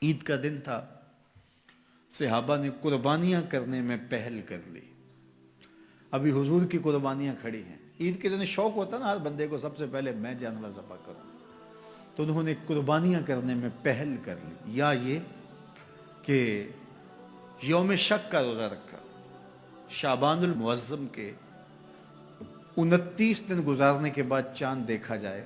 عید کا دن تھا، صحابہ نے قربانیاں کرنے میں پہل کر لی۔ ابھی حضور کی قربانیاں کھڑی ہیں۔ عید کے دن شوق ہوتا نا ہر بندے کو، سب سے پہلے میں جانور ذبح کروں، تو انہوں نے قربانیاں کرنے میں پہل کر لی۔ یا یہ کہ یوم شک کا روزہ رکھا، شعبان المعظم کے 29 دن گزارنے کے بعد چاند دیکھا جائے،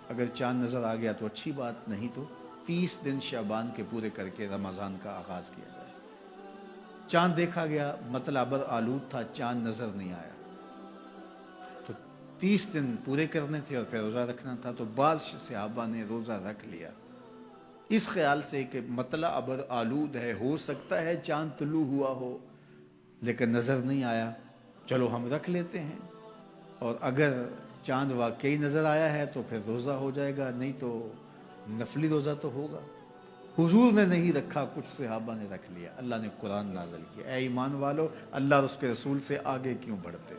اگر چاند نظر آ گیا تو اچھی بات، نہیں تو 30 دن شعبان کے پورے کر کے رمضان کا آغاز کیا جائے۔ چاند دیکھا گیا، مطلع ابر آلود تھا، چاند نظر نہیں آیا، تو 30 دن پورے کرنے تھے اور پھر روزہ رکھنا تھا۔ تو بعض صحابہ نے روزہ رکھ لیا اس خیال سے کہ مطلع ابر آلود ہے، ہو سکتا ہے چاند طلوع ہوا ہو لیکن نظر نہیں آیا، چلو ہم رکھ لیتے ہیں، اور اگر چاند واقعی نظر آیا ہے تو پھر روزہ ہو جائے گا، نہیں تو نفلی روزہ تو ہوگا۔ حضور نے نہیں رکھا، کچھ صحابہ نے رکھ لیا۔ اللہ نے قرآن نازل کیا، اے ایمان والو، اللہ اور اس کے رسول سے آگے کیوں بڑھتے؟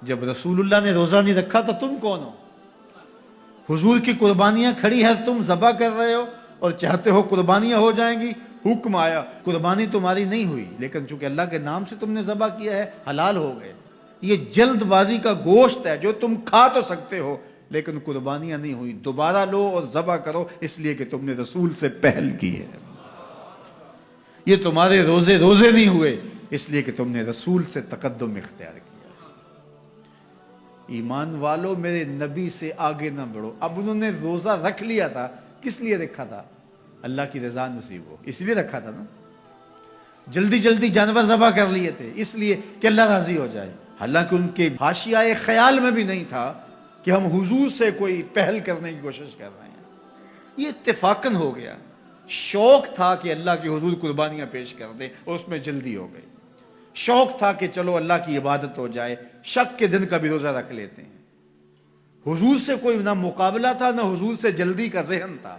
جب رسول اللہ نے روزہ نہیں رکھا تو تم کون ہو؟ حضور کی قربانیاں کھڑی ہے، تم ذبح کر رہے ہو اور چاہتے ہو قربانیاں ہو جائیں گی۔ حکم آیا، قربانی تمہاری نہیں ہوئی، لیکن چونکہ اللہ کے نام سے تم نے ذبح کیا ہے، حلال ہو گئے۔ یہ جلد بازی کا گوشت ہے جو تم کھا تو سکتے ہو، لیکن قربانیاں نہیں ہوئی، دوبارہ لو اور ذبح کرو، اس لیے کہ تم نے رسول سے پہل کی ہے۔ یہ تمہارے روزے نہیں ہوئے، اس لیے کہ تم نے رسول سے تقدم اختیار کیا۔ ایمان والو، میرے نبی سے آگے نہ بڑھو۔ اب انہوں نے روزہ رکھ لیا تھا، کس لیے رکھا تھا؟ اللہ کی رضا نصیب ہو، اس لیے رکھا تھا نا۔ جلدی جلدی جانور ذبح کر لیے تھے اس لیے کہ اللہ راضی ہو جائے، حالانکہ ان کے حاشیۂ خیال میں بھی نہیں تھا کہ ہم حضور سے کوئی پہل کرنے کی کوشش کر رہے ہیں۔ یہ اتفاقاً ہو گیا، شوق تھا کہ اللہ کے حضور قربانیاں پیش کر دیں اور اس میں جلدی ہو گئی۔ شوق تھا کہ چلو اللہ کی عبادت ہو جائے، شک کے دن کا بھی روزہ رکھ لیتے ہیں۔ حضور سے کوئی نہ مقابلہ تھا، نہ حضور سے جلدی کا ذہن تھا،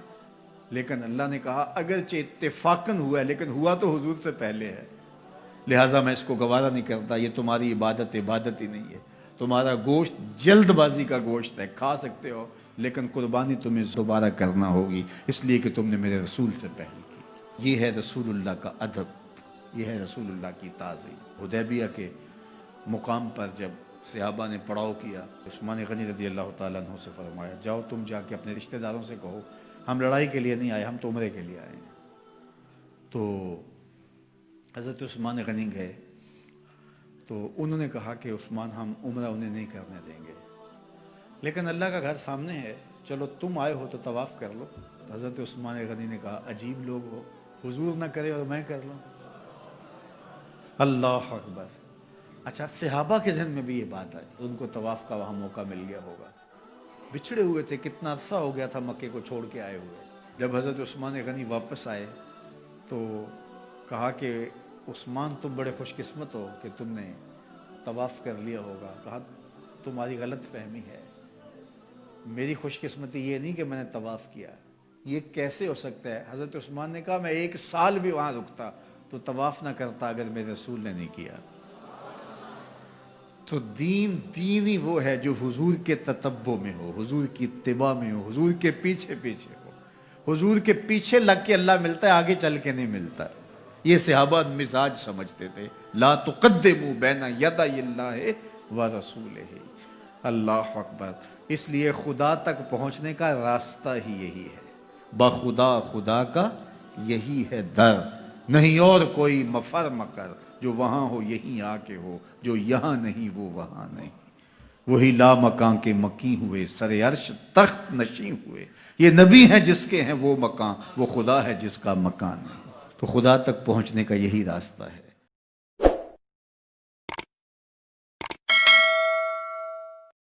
لیکن اللہ نے کہا اگرچہ اتفاقاً ہوا ہے لیکن ہوا تو حضور سے پہلے ہے، لہٰذا میں اس کو گوارا نہیں کرتا۔ یہ تمہاری عبادت ہی نہیں ہے، تمہارا گوشت جلد بازی کا گوشت ہے، کھا سکتے ہو لیکن قربانی تمہیں دوبارہ کرنا ہوگی، اس لیے کہ تم نے میرے رسول سے پہل کی۔ یہ ہے رسول اللہ کا ادب، یہ ہے رسول اللہ کی تعظیم۔ حدیبیہ کے مقام پر جب صحابہ نے پڑاؤ کیا، عثمان غنی رضی اللہ تعالیٰ عنہ سے فرمایا، جاؤ تم جا کے اپنے رشتہ داروں سے کہو ہم لڑائی کے لیے نہیں آئے، ہم تو عمرے کے لیے آئے ہیں۔ تو حضرت عثمان غنی گئے تو انہوں نے کہا کہ عثمان، ہم عمرہ انہیں نہیں کرنے دیں گے، لیکن اللہ کا گھر سامنے ہے، چلو تم آئے ہو تو طواف کر لو۔ حضرت عثمان غنی نے کہا عجیب لوگ ہو، حضور نہ کرے اور میں کر لوں؟ اللہ اکبر۔ اچھا، صحابہ کے ذہن میں بھی یہ بات آئی، ان کو طواف کا وہاں موقع مل گیا ہوگا، بچھڑے ہوئے تھے، کتنا عرصہ ہو گیا تھا مکے کو چھوڑ کے آئے ہوئے۔ جب حضرت عثمان غنی واپس آئے تو کہا کہ عثمان، تم بڑے خوش قسمت ہو کہ تم نے طواف کر لیا ہوگا۔ کہا تمہاری غلط فہمی ہے، میری خوش قسمتی یہ نہیں کہ میں نے طواف کیا، یہ کیسے ہو سکتا ہے؟ حضرت عثمان نے کہا میں 1 سال بھی وہاں رکتا تو طواف نہ کرتا اگر میرے رسول نے نہیں کیا۔ تو دین ہی وہ ہے جو حضور کے تتبع میں ہو، حضور کی اتباع میں ہو، حضور کے پیچھے ہو۔ حضور کے پیچھے لگ کے اللہ ملتا ہے، آگے چل کے نہیں ملتا۔ یہ صحابہ مزاج سمجھتے تھے، لا تقدموا بین یدی اللہ ورسولہ، اللہ اکبر۔ اس لیے خدا تک پہنچنے کا راستہ ہی یہی ہے، بخدا خدا کا یہی ہے در، نہیں اور کوئی مفر مکر، جو وہاں ہو یہیں آ کے ہو، جو یہاں نہیں وہ وہاں نہیں۔ وہی لا مکان کے مکی ہوئے، سر عرش تخت نشیں ہوئے۔ یہ نبی ہیں جس کے ہیں وہ مکان، وہ خدا ہے جس کا مکان ہے۔ تو خدا تک پہنچنے کا یہی راستہ ہے۔